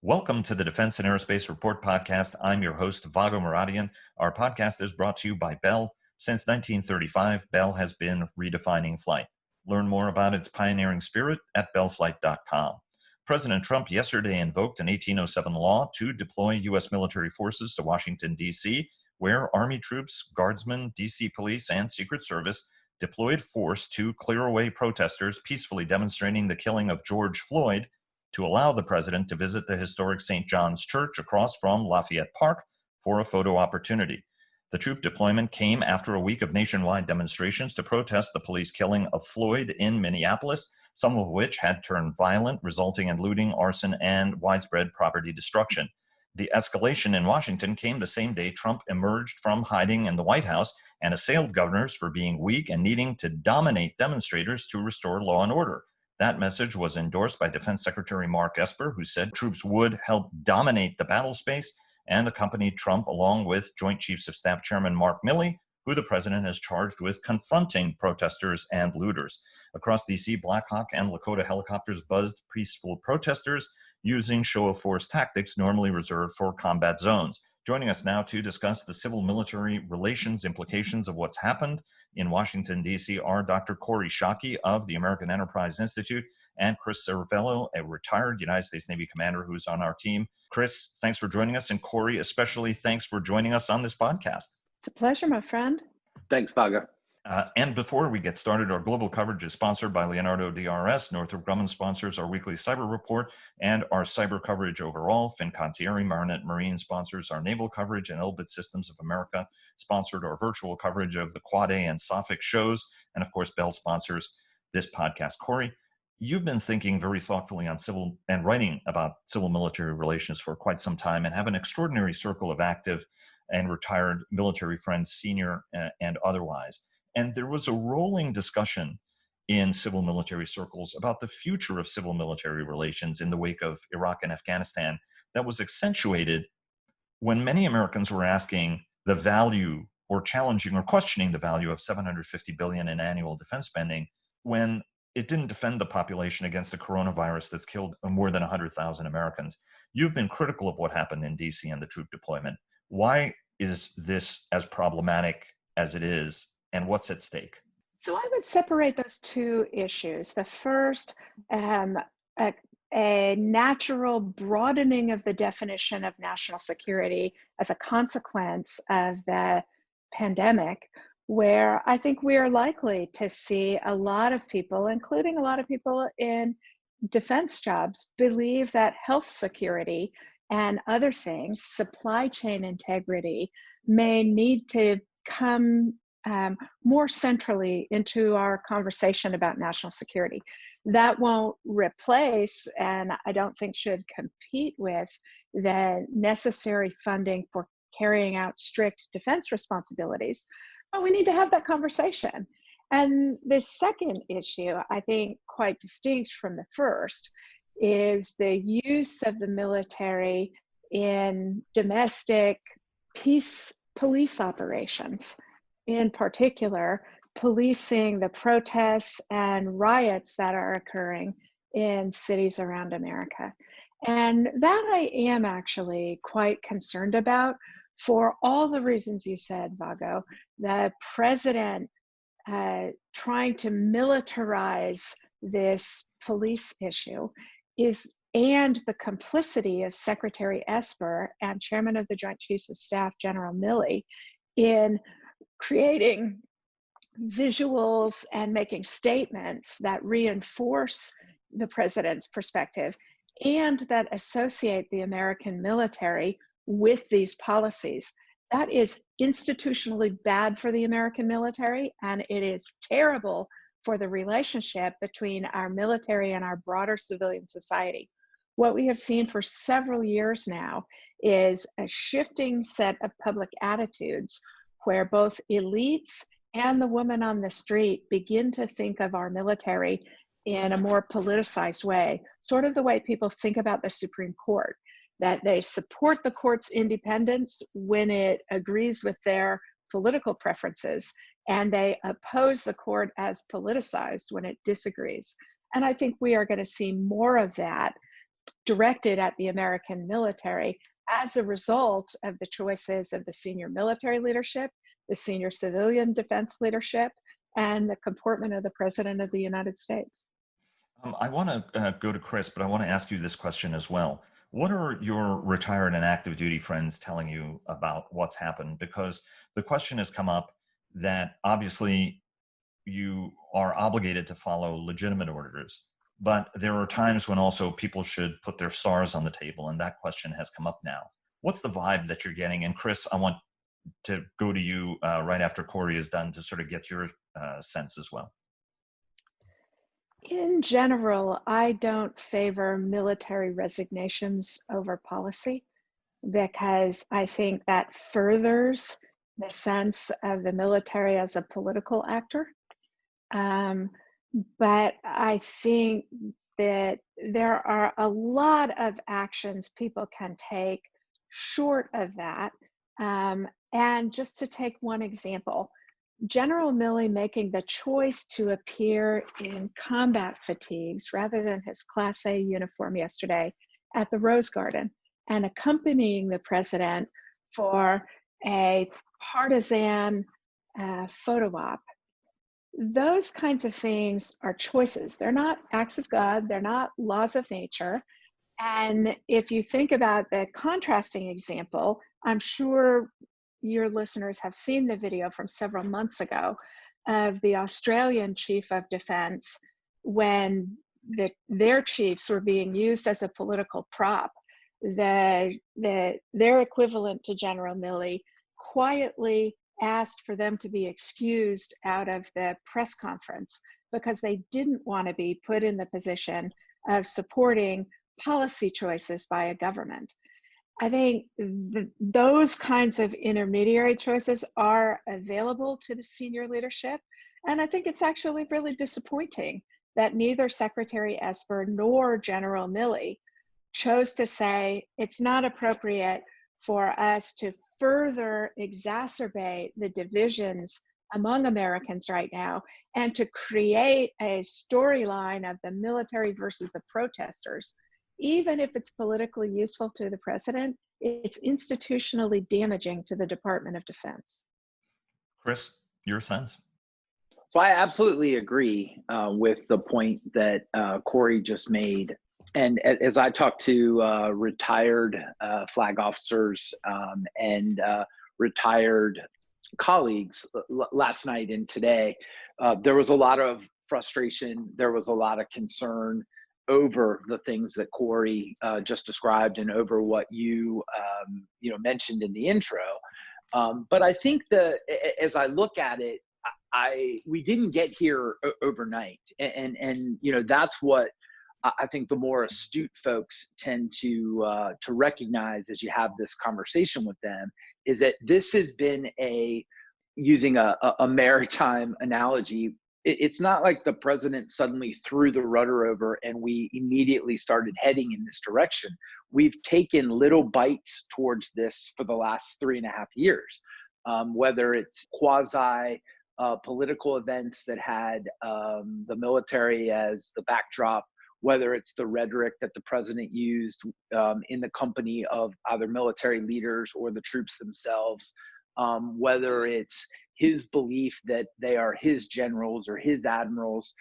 Welcome to the Defense and Aerospace Report podcast. I'm your host, Vago Muradian. Our podcast is brought to you by Bell. Since 1935, Bell has been redefining flight. Learn more about its pioneering spirit at bellflight.com. President Trump yesterday invoked an 1807 law to deploy U.S. military forces to Washington, D.C., where Army troops, Guardsmen, D.C. Police, and Secret Service deployed force to clear away protesters peacefully demonstrating the killing of George Floyd, to allow the president to visit the historic St. John's Church across from Lafayette Park for a photo opportunity. The troop deployment came after a week of nationwide demonstrations to protest the police killing of Floyd in Minneapolis, some of which had turned violent, resulting in looting, arson, and widespread property destruction. The escalation in Washington came the same day Trump emerged from hiding in the White House and assailed governors for being weak and needing to dominate demonstrators to restore law and order. That message was endorsed by Defense Secretary Mark Esper, who said troops would help dominate the battle space, and accompanied Trump along with Joint Chiefs of Staff Chairman Mark Milley, who the president has charged with confronting protesters and looters. Across D.C., Black Hawk and Lakota helicopters buzzed peaceful protesters using show-of-force tactics normally reserved for combat zones. Joining us now to discuss the civil-military relations implications of what's happened in Washington, D.C. are Dr. Kori Schake of the American Enterprise Institute and Chris Cervello, a retired United States Navy commander who's on our team. Chris, thanks for joining us, and Kori, especially thanks for joining us on this podcast. It's a pleasure, my friend. Thanks, Vago. And before we get started, our global coverage is sponsored by Leonardo DRS. Northrop Grumman sponsors our weekly cyber report and our cyber coverage overall. Fincantieri Marinette Marine sponsors our naval coverage, and Elbit Systems of America sponsored our virtual coverage of the Quad A and SOFIC shows. And of course, Bell sponsors this podcast. Kori, you've been thinking very thoughtfully on civil and writing about civil military relations for quite some time and have an extraordinary circle of active and retired military friends, senior and otherwise. And there was a rolling discussion in civil military circles about the future of civil military relations in the wake of Iraq and Afghanistan that was accentuated when many Americans were asking the value or challenging or questioning the value of $750 billion in annual defense spending when it didn't defend the population against the coronavirus that's killed more than 100,000 Americans. You've been critical of what happened in DC and the troop deployment. Why is this as problematic as it is? And what's at stake? So I would separate those two issues. The first, a natural broadening of the definition of national security as a consequence of the pandemic, where I think we are likely to see a lot of people, including a lot of people in defense jobs, believe that health security and other things, supply chain integrity, may need to come more centrally into our conversation about national security. That won't replace, and I don't think should compete with, the necessary funding for carrying out strict defense responsibilities. But we need to have that conversation. And the second issue, I think quite distinct from the first, is the use of the military in domestic peace police operations. In particular, policing the protests and riots that are occurring in cities around America. And that I am actually quite concerned about for all the reasons you said, Vago. The president trying to militarize this police issue and the complicity of Secretary Esper and Chairman of the Joint Chiefs of Staff, General Milley, in creating visuals and making statements that reinforce the president's perspective and that associate the American military with these policies. That is institutionally bad for the American military, and it is terrible for the relationship between our military and our broader civilian society. What we have seen for several years now is a shifting set of public attitudes where both elites and the woman on the street begin to think of our military in a more politicized way, sort of the way people think about the Supreme Court, that they support the court's independence when it agrees with their political preferences, and they oppose the court as politicized when it disagrees. And I think we are going to see more of that, directed at the American military as a result of the choices of the senior military leadership, the senior civilian defense leadership, and the comportment of the President of the United States. I want to go to Chris, but I want to ask you this question as well. What are your retired and active duty friends telling you about what's happened? Because the question has come up that obviously you are obligated to follow legitimate orders, but there are times when also people should put their SARs on the table, and that question has come up now. What's the vibe that you're getting? And Chris, I want to go to you right after Corey is done to sort of get your sense as well. In general, I don't favor military resignations over policy because I think that furthers the sense of the military as a political actor. But I think that there are a lot of actions people can take short of that. And just to take one example, General Milley making the choice to appear in combat fatigues rather than his Class A uniform yesterday at the Rose Garden and accompanying the president for a partisan photo op. Those kinds of things are choices. They're not acts of God, they're not laws of nature. And if you think about the contrasting example, I'm sure your listeners have seen the video from several months ago of the Australian Chief of Defense when their chiefs were being used as a political prop. Their equivalent to General Milley quietly asked for them to be excused out of the press conference because they didn't want to be put in the position of supporting policy choices by a government. I think those kinds of intermediary choices are available to the senior leadership. And I think it's actually really disappointing that neither Secretary Esper nor General Milley chose to say it's not appropriate for us to further exacerbate the divisions among Americans right now and to create a storyline of the military versus the protesters. Even if it's politically useful to the president, it's institutionally damaging to the Department of Defense. Chris, your sense? So I absolutely agree with the point that Corey just made. And as I talked to retired flag officers and retired colleagues last night and today, there was a lot of frustration. There was a lot of concern over the things that Corey just described and over what you mentioned in the intro. But I think as I look at it, we didn't get here overnight, and that's what I think the more astute folks tend to recognize as you have this conversation with them is that this has been using a maritime analogy. It's not like the president suddenly threw the rudder over and we immediately started heading in this direction. We've taken little bites towards this for the last 3.5 years, whether it's quasi political events that had the military as the backdrop, whether it's the rhetoric that the president used in the company of either military leaders or the troops themselves, whether it's his belief that they are his generals or his admirals.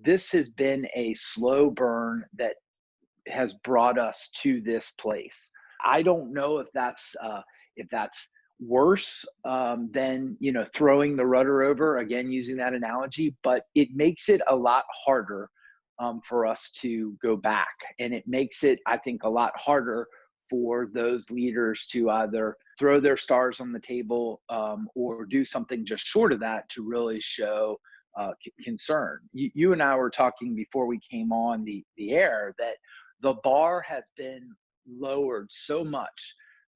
This has been a slow burn that has brought us to this place. I don't know if that's worse than throwing the rudder over, again using that analogy, but it makes it a lot harder for us to go back, and it makes it, I think, a lot harder for those leaders to either throw their stars on the table or do something just short of that to really show concern. You and I were talking before we came on the air that the bar has been lowered so much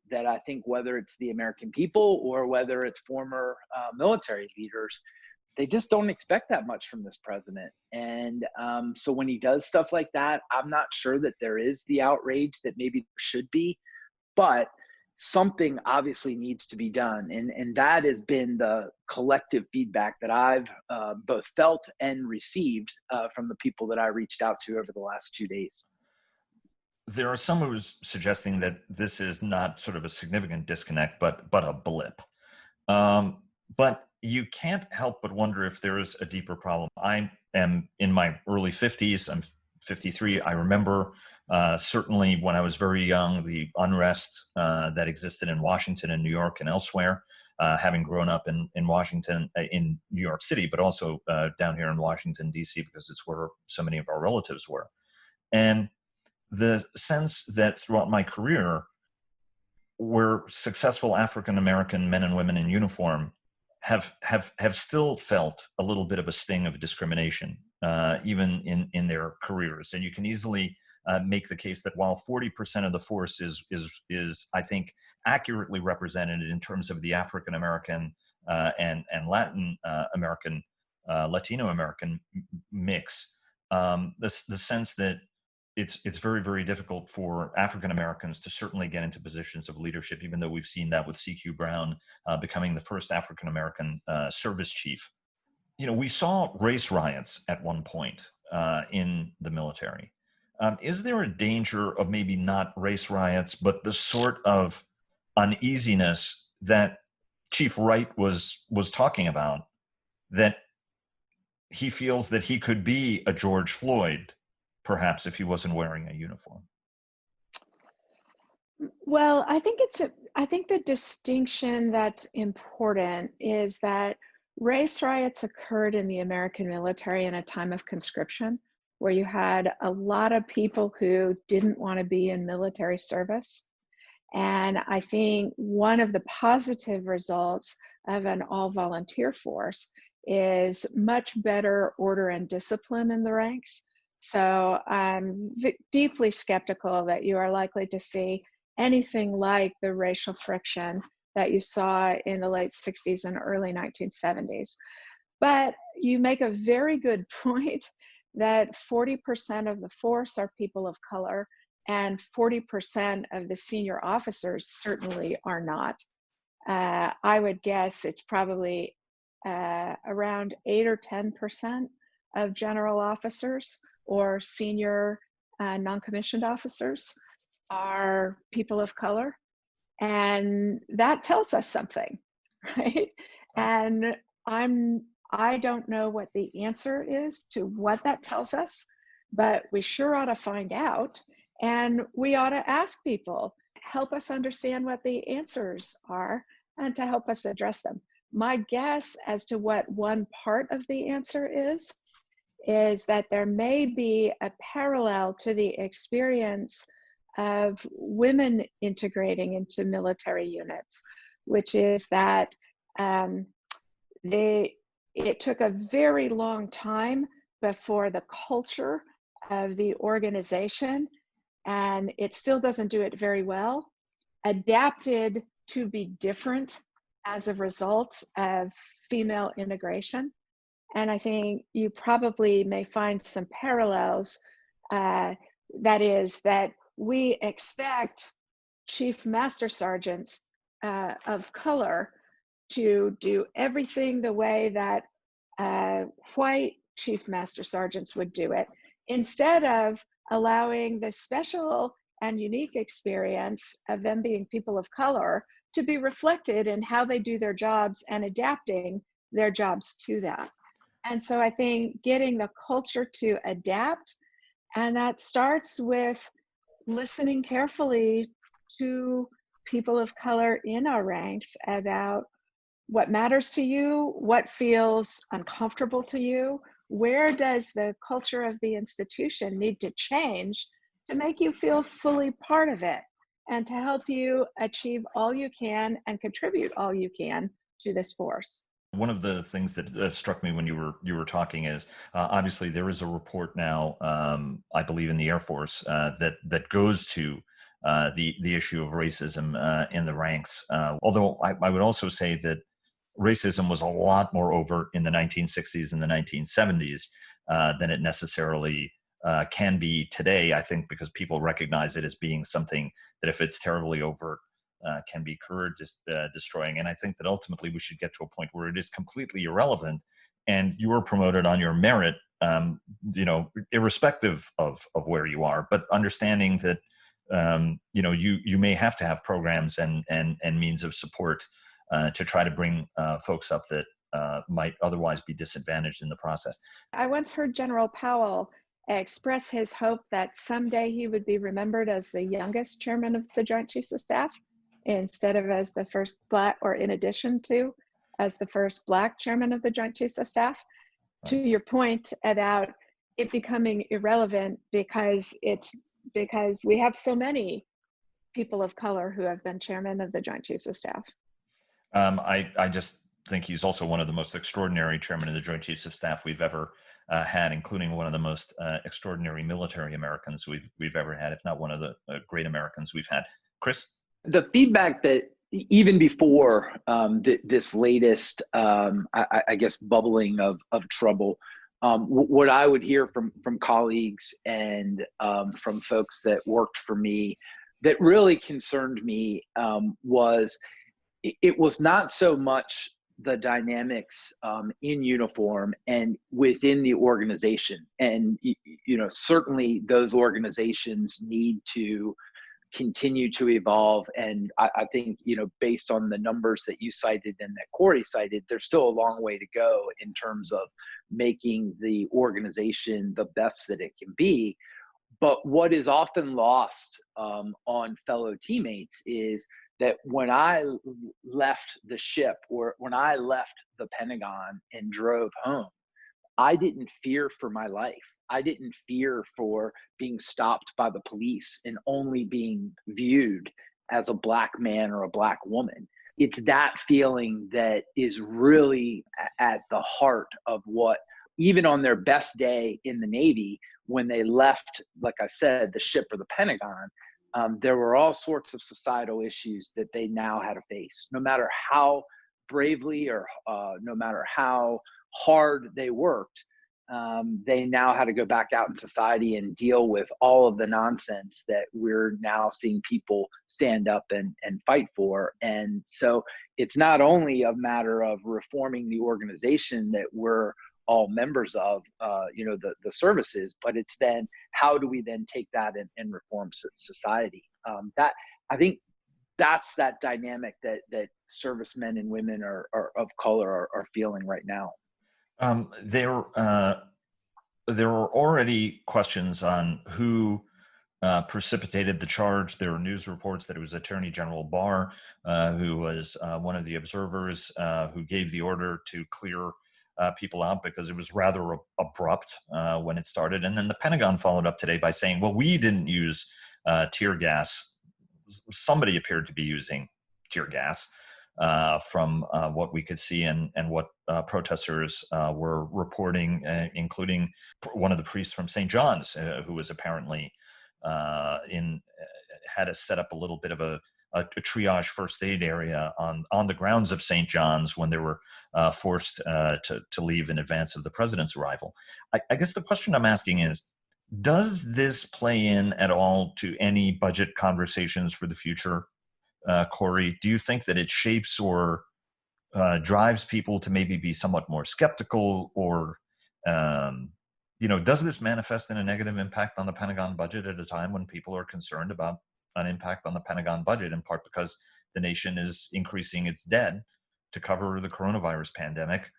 that I think whether it's the American people or whether it's former military leaders, they just don't expect that much from this president. And so when he does stuff like that, I'm not sure that there is the outrage that maybe there should be, but something obviously needs to be done. And that has been the collective feedback that I've both felt and received from the people that I reached out to over the last 2 days. there are some who's suggesting that this is not sort of a significant disconnect, but a blip. But you can't help but wonder if there is a deeper problem. I am in my early 50s. I'm 53. I remember certainly when I was very young, the unrest that existed in Washington and New York and elsewhere, having grown up in Washington, in New York City, but also down here in Washington, D.C., because it's where so many of our relatives were. And the sense that throughout my career, where successful African American men and women in uniform have still felt a little bit of a sting of discrimination, even in their careers. And you can easily make the case that while 40% of the force is I think accurately represented in terms of the African American and Latin American, Latino American mix, the sense that it's very, very difficult for African Americans to certainly get into positions of leadership, even though we've seen that with C.Q. Brown becoming the first African American service chief. You know, we saw race riots at one point in the military. Is there a danger of maybe not race riots, but the sort of uneasiness that Chief Wright was talking about, that he feels that he could be a George Floyd, perhaps, if he wasn't wearing a uniform? Well, I think the distinction that's important is that race riots occurred in the American military in a time of conscription, where you had a lot of people who didn't want to be in military service. And I think one of the positive results of an all-volunteer force is much better order and discipline in the ranks. So I'm deeply skeptical that you are likely to see anything like the racial friction that you saw in the late 60s and early 1970s. But you make a very good point that 40% of the force are people of color, and 40% of the senior officers certainly are not. I would guess it's probably around 8 or 10% of general officers or senior non-commissioned officers are people of color. And that tells us something, right? And I don't know what the answer is to what that tells us, but we sure ought to find out. And we ought to ask people, help us understand what the answers are and to help us address them. My guess as to what one part of the answer is that there may be a parallel to the experience of women integrating into military units, which is that it took a very long time before the culture of the organization, and it still doesn't do it very well, adapted to be different as a result of female integration. And I think you probably may find some parallels. That is that we expect Chief Master Sergeants of color to do everything the way that white Chief Master Sergeants would do it, instead of allowing the special and unique experience of them being people of color to be reflected in how they do their jobs and adapting their jobs to that. And so I think getting the culture to adapt, and that starts with listening carefully to people of color in our ranks about what matters to you, what feels uncomfortable to you, where does the culture of the institution need to change to make you feel fully part of it and to help you achieve all you can and contribute all you can to this force. One of the things that struck me when you were talking is obviously there is a report now, I believe in the Air Force, that goes to the issue of racism in the ranks. Although I would also say that racism was a lot more overt in the 1960s and the 1970s than it necessarily can be today, I think, because people recognize it as being something that if it's terribly overt, can be career destroying. And I think that ultimately we should get to a point where it is completely irrelevant and you are promoted on your merit, irrespective of where you are, but understanding that you may have to have programs and means of support to try to bring folks up that might otherwise be disadvantaged in the process. I once heard General Powell express his hope that someday he would be remembered as the youngest chairman of the Joint Chiefs of Staff instead of as the first Black, or in addition to as the first Black chairman of the Joint Chiefs of Staff. Right. To your point about it becoming irrelevant because we have so many people of color who have been chairman of the Joint Chiefs of Staff. I just think he's also one of the most extraordinary chairmen of the Joint Chiefs of Staff we've ever had, including one of the most extraordinary military Americans we've ever had, if not one of the great Americans we've had. Chris? The feedback that even before this latest, I guess, bubbling of trouble, what I would hear from colleagues and from folks that worked for me that really concerned me was it was not so much the dynamics in uniform and within the organization. And, certainly those organizations need to continue to evolve. And I think, based on the numbers that you cited and that Corey cited, there's still a long way to go in terms of making the organization the best that it can be. But what is often lost on fellow teammates is that when I left the ship, or when I left the Pentagon and drove home, I didn't fear for my life. I didn't fear for being stopped by the police and only being viewed as a Black man or a Black woman. It's that feeling that is really at the heart of what, even on their best day in the Navy, when they left, like I said, the ship or the Pentagon, there were all sorts of societal issues that they now had to face. No matter how bravely or no matter how hard they worked, they now had to go back out in society and deal with all of the nonsense that we're now seeing people stand up and fight for. And so it's not only a matter of reforming the organization that we're all members of, the services, but it's then how do we then take that and reform society? That, I think, that's that dynamic that servicemen and women are of color are feeling right now. There were already questions on who precipitated the charge. There were news reports that it was Attorney General Barr, who was one of the observers who gave the order to clear people out because it was rather abrupt when it started. And then the Pentagon followed up today by saying, well, we didn't use tear gas. Somebody appeared to be using tear gas from what we could see and what protesters were reporting, including one of the priests from St. John's, who was apparently had to set up a little bit of a triage first aid area on the grounds of St. John's when they were forced to leave in advance of the president's arrival. I guess the question I'm asking is, does this play in at all to any budget conversations for the future? Corey, do you think that it shapes or drives people to maybe be somewhat more skeptical, or does this manifest in a negative impact on the Pentagon budget at a time when people are concerned about an impact on the Pentagon budget, in part because the nation is increasing its debt to cover the coronavirus pandemic,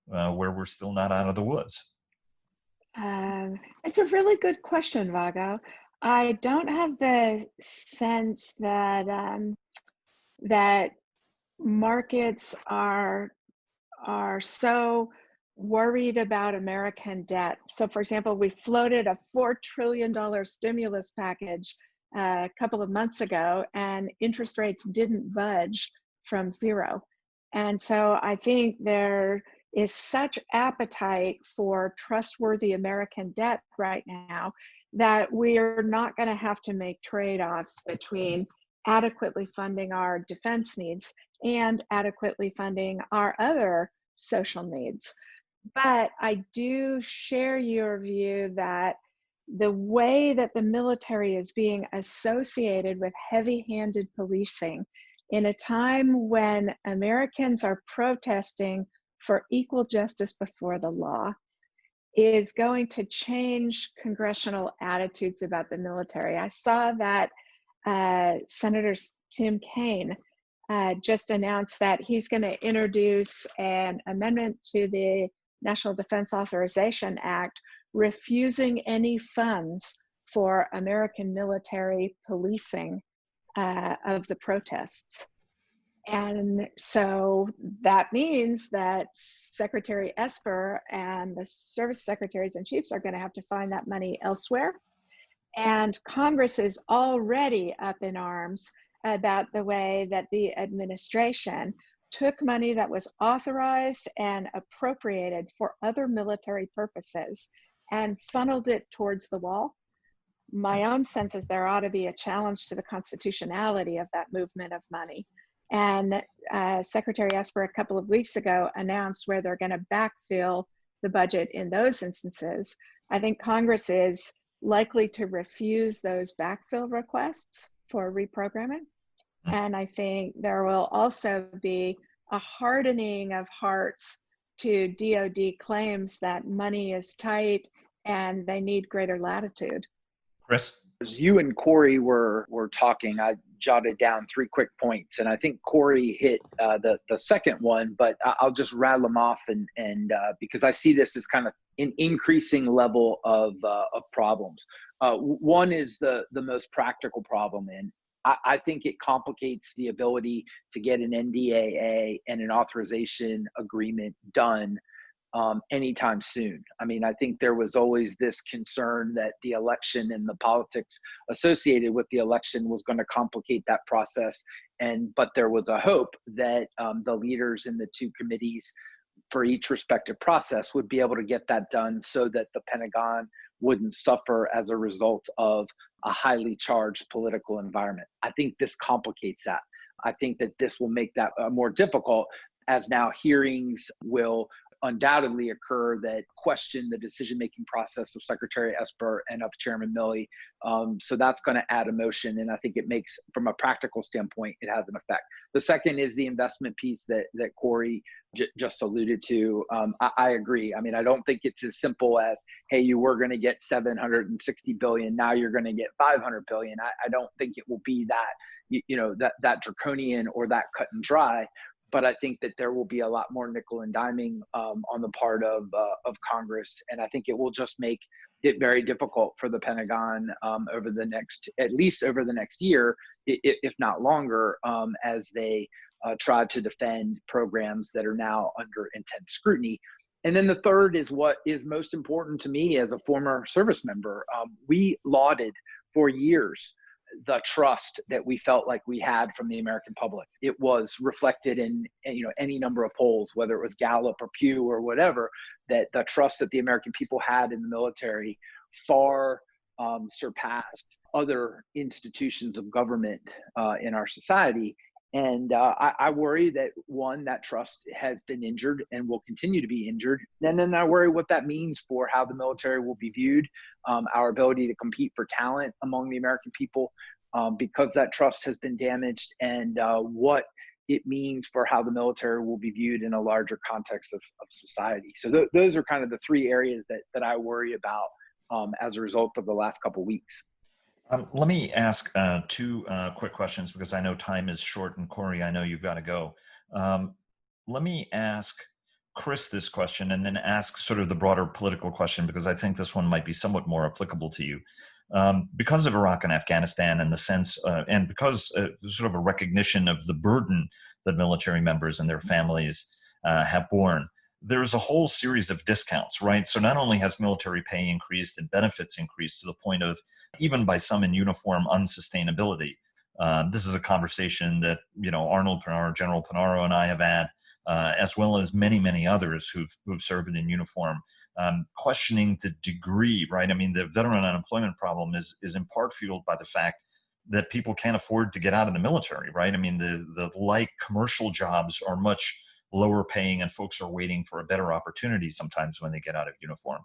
where we're still not out of the woods? It's a really good question, Vago. I don't have the sense that that markets are so worried about American debt. So, for example, we floated a $4 trillion stimulus package a couple of months ago, and interest rates didn't budge from zero. And so I think there is such appetite for trustworthy American debt right now that we're not going to have to make trade-offs between adequately funding our defense needs and adequately funding our other social needs. But I do share your view that the way that the military is being associated with heavy-handed policing in a time when Americans are protesting for equal justice before the law is going to change congressional attitudes about the military. I saw that Senator Tim Kaine just announced that he's going to introduce an amendment to the National Defense Authorization Act, refusing any funds for American military policing of the protests. And so that means that Secretary Esper and the service secretaries and chiefs are going to have to find that money elsewhere. And Congress is already up in arms about the way that the administration took money that was authorized and appropriated for other military purposes and funneled it towards the wall. My own sense is there ought to be a challenge to the constitutionality of that movement of money. And Secretary Esper a couple of weeks ago announced where they're going to backfill the budget in those instances. I think Congress is likely to refuse those backfill requests for reprogramming. And I think there will also be a hardening of hearts to DoD claims that money is tight and they need greater latitude. Chris? As you and Corey were talking, I jotted down 3 quick points, and I think Corey hit the second one, but I'll just rattle them off, and because I see this as kind of an increasing level of problems. One is the most practical problem, and I think it complicates the ability to get an NDAA and an authorization agreement done anytime soon. I mean, I think there was always this concern that the election and the politics associated with the election was going to complicate that process. But there was a hope that the leaders in the 2 committees for each respective process would be able to get that done so that the Pentagon wouldn't suffer as a result of a highly charged political environment. I think this complicates that. I think that this will make that more difficult, as now hearings will undoubtedly occur that question the decision-making process of Secretary Esper and of Chairman Milley. So that's going to add emotion, and I think it makes, from a practical standpoint, it has an effect. The second is the investment piece that Corey just alluded to. I agree. I mean, I don't think it's as simple as, hey, you were going to get $760 billion, now you're going to get $500 billion. I don't think it will be that, that draconian or that cut and dry. But I think that there will be a lot more nickel and diming on the part of Congress, and I think it will just make it very difficult for the Pentagon at least over the next year, if not longer, as they try to defend programs that are now under intense scrutiny. And then the third is what is most important to me as a former service member. We lauded for years the trust that we felt like we had from the American public. It was reflected in any number of polls, whether it was Gallup or Pew or whatever, that the trust that the American people had in the military far surpassed other institutions of government in our society. And I worry that, one, that trust has been injured and will continue to be injured. And then I worry what that means for how the military will be viewed, our ability to compete for talent among the American people, because that trust has been damaged, and what it means for how the military will be viewed in a larger context of society. So those are kind of the 3 areas that I worry about as a result of the last couple of weeks. Let me ask 2 quick questions, because I know time is short, and Corey, I know you've got to go. Let me ask Chris this question, and then ask sort of the broader political question, because I think this one might be somewhat more applicable to you. Because of Iraq and Afghanistan, and the sense, and because sort of a recognition of the burden that military members and their families have borne, there's a whole series of discounts, right? So not only has military pay increased and benefits increased to the point of, even by some in uniform, unsustainability. This is a conversation that, Arnold Panaro, General Panaro, and I have had, as well as many, many others who've served in uniform, questioning the degree, right? I mean, the veteran unemployment problem is in part fueled by the fact that people can't afford to get out of the military, right? I mean, the light commercial jobs are much lower paying, and folks are waiting for a better opportunity sometimes when they get out of uniform.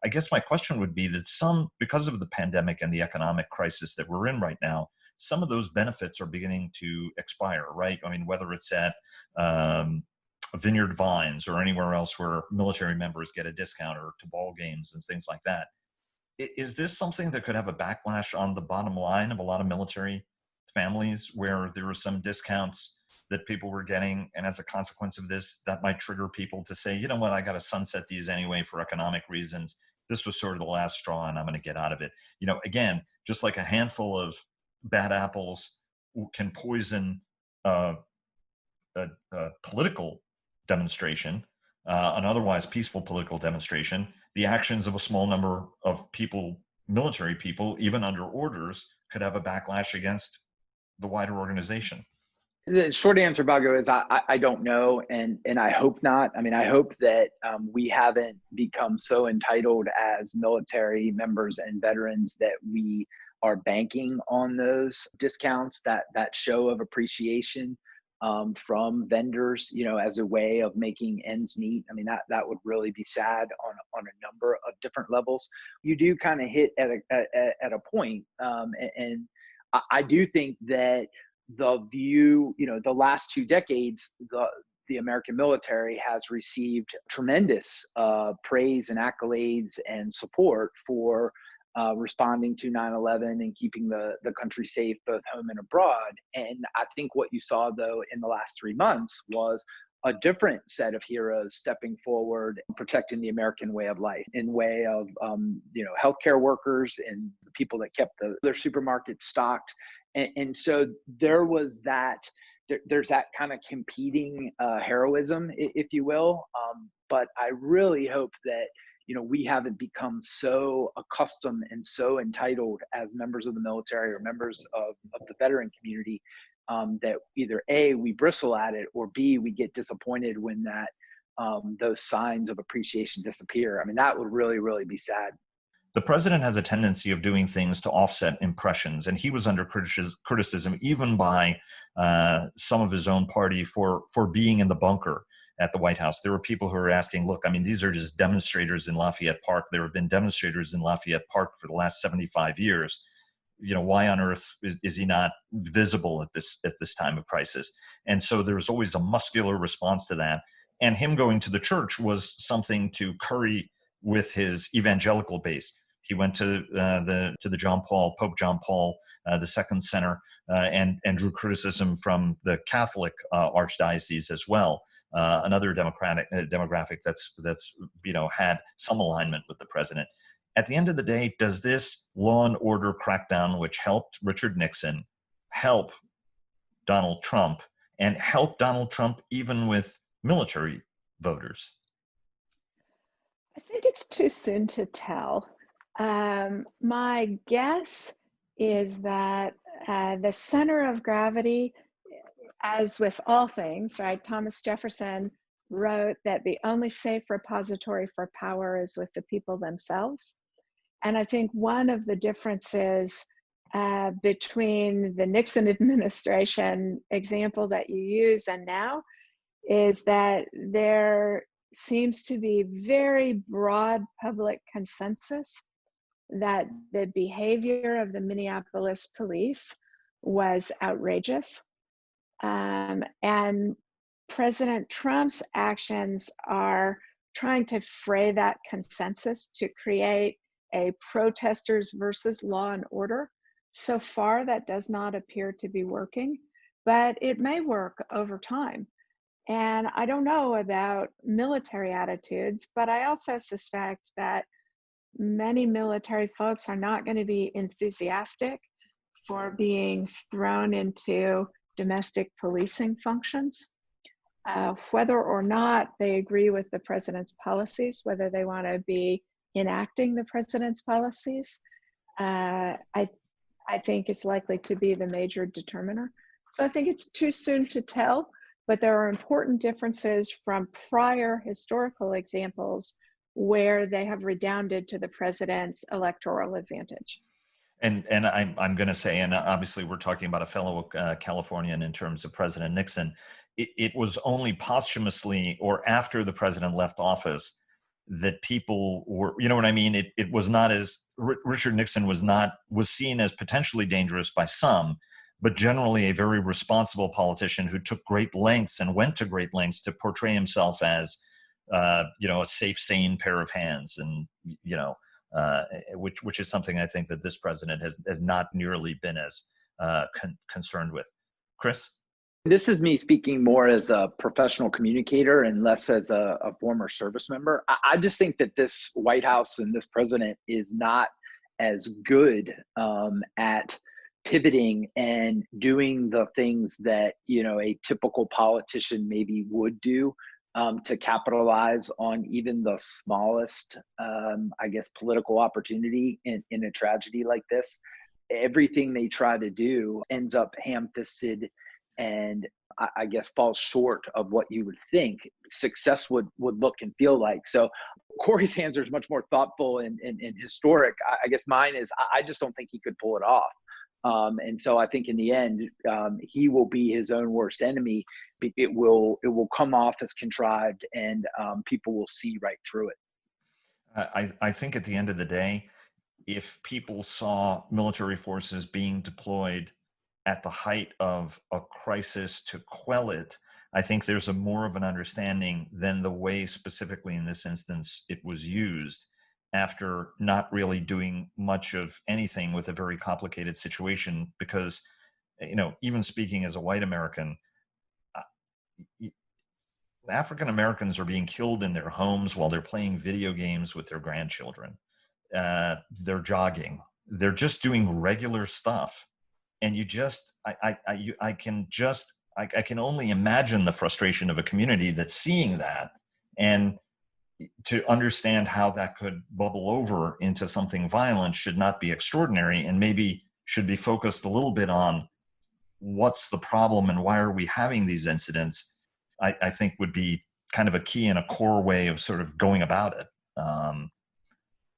I guess my question would be that because of the pandemic and the economic crisis that we're in right now, some of those benefits are beginning to expire, right? I mean, whether it's at Vineyard Vines or anywhere else where military members get a discount, or to ball games and things like that. Is this something that could have a backlash on the bottom line of a lot of military families where there were some discounts that people were getting, and as a consequence of this, that might trigger people to say, you know what, I got to sunset these anyway for economic reasons. This was sort of the last straw, and I'm going to get out of it. Again, just like a handful of bad apples can poison a political demonstration, an otherwise peaceful political demonstration, the actions of a small number of people, military people, even under orders, could have a backlash against the wider organization. The short answer, Bago, is I don't know, and I hope not. I mean, I hope that we haven't become so entitled as military members and veterans that we are banking on those discounts, that show of appreciation from vendors, as a way of making ends meet. I mean, that would really be sad on a number of different levels. You do kind of hit at a point, and I do think that the view, the last 2 decades, the American military has received tremendous praise and accolades and support for responding to 9/11 and keeping the country safe, both home and abroad. And I think what you saw, though, in the last 3 months was a different set of heroes stepping forward and protecting the American way of life, in way of healthcare workers and the people that kept their supermarkets stocked. And so there was there's that kind of competing heroism, if you will. But I really hope that, we haven't become so accustomed and so entitled as members of the military or members of the veteran community, that either A, we bristle at it, or B, we get disappointed when those signs of appreciation disappear. I mean, that would really, really be sad. The president has a tendency of doing things to offset impressions, and he was under criticism even by some of his own party for being in the bunker at the White House. There were people who were asking, look, I mean, these are just demonstrators in Lafayette Park. There have been demonstrators in Lafayette Park for the last 75 years. Why on earth is he not visible at this time of crisis? And so there's always a muscular response to that. And him going to the church was something to curry with his evangelical base. He went to the Pope John Paul II Center, and drew criticism from the Catholic archdiocese as well. Another demographic that's had some alignment with the president. At the end of the day, does this law and order crackdown, which helped Richard Nixon, help Donald Trump, and help Donald Trump even with military voters? I think it's too soon to tell. My guess is that the center of gravity, as with all things, right? Thomas Jefferson wrote that the only safe repository for power is with the people themselves. And I think one of the differences between the Nixon administration example that you use and now is that there seems to be very broad public consensus that the behavior of the Minneapolis police was outrageous. And President Trump's actions are trying to fray that consensus to create a protesters versus law and order. So far, that does not appear to be working, but it may work over time. And I don't know about military attitudes, but I also suspect that many military folks are not going to be enthusiastic for being thrown into domestic policing functions. Whether or not they agree with the president's policies, whether they want to be enacting the president's policies, I think is likely to be the major determiner. So I think it's too soon to tell, but there are important differences from prior historical examples where they have redounded to the president's electoral advantage. And I'm going to say, and obviously we're talking about a fellow Californian in terms of President Nixon, it was only posthumously or after the president left office that people were, you know what I mean? It was not as, Richard Nixon was seen as potentially dangerous by some, but generally a very responsible politician who took great lengths and went to great lengths to portray himself as, a safe, sane pair of hands. And, which is something I think that this president has not nearly been as concerned with. Chris? This is me speaking more as a professional communicator and less as a former service member. I just think that this White House and this president is not as good at pivoting and doing the things that, you know, a typical politician maybe would do to capitalize on even the smallest, I guess, political opportunity in a tragedy like this. Everything they try to do ends up ham-fisted and I guess falls short of what you would think success would look and feel like. So Corey's answer is much more thoughtful and historic. I guess mine is I just don't think he could pull it off. And so I think in the end, he will be his own worst enemy. It will come off as contrived, and people will see right through it. I think at the end of the day, if people saw military forces being deployed at the height of a crisis to quell it, I think there's a more of an understanding than the way specifically in this instance it was used, after not really doing much of anything with a very complicated situation. Because, you know, even speaking as a white American, African Americans are being killed in their homes while they're playing video games with their grandchildren. They're jogging. They're just doing regular stuff. And you just, I can only imagine the frustration of a community that's seeing that, and to understand how that could bubble over into something violent should not be extraordinary, and maybe should be focused a little bit on what's the problem and why are we having these incidents. I think would be kind of a key and a core way of sort of going about it.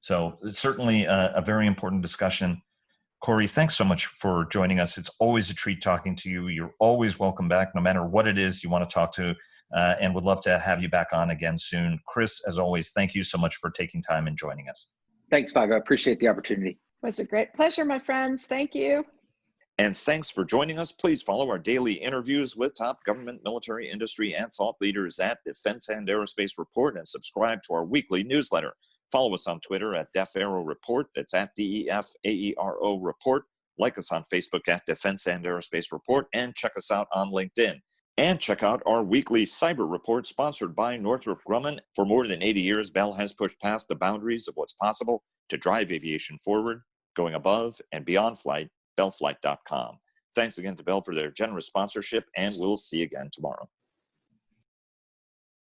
So it's certainly a very important discussion. Corey, thanks so much for joining us. It's always a treat talking to you. You're always welcome back, no matter what it is you want to talk to, and would love to have you back on again soon. Chris, as always, thank you so much for taking time and joining us. Thanks, Vago. I appreciate the opportunity. It was a great pleasure, my friends. Thank you. And thanks for joining us. Please follow our daily interviews with top government, military, industry, and thought leaders at Defense and Aerospace Report, and subscribe to our weekly newsletter. Follow us on Twitter at DEFAERO Report. That's at DEFAERO Report. Like us on Facebook at Defense and Aerospace Report, and check us out on LinkedIn. And check out our weekly cyber report sponsored by Northrop Grumman. For more than 80 years, Bell has pushed past the boundaries of what's possible to drive aviation forward, going above and beyond flight. Bellflight.com. Thanks again to Bell for their generous sponsorship, and we'll see you again tomorrow.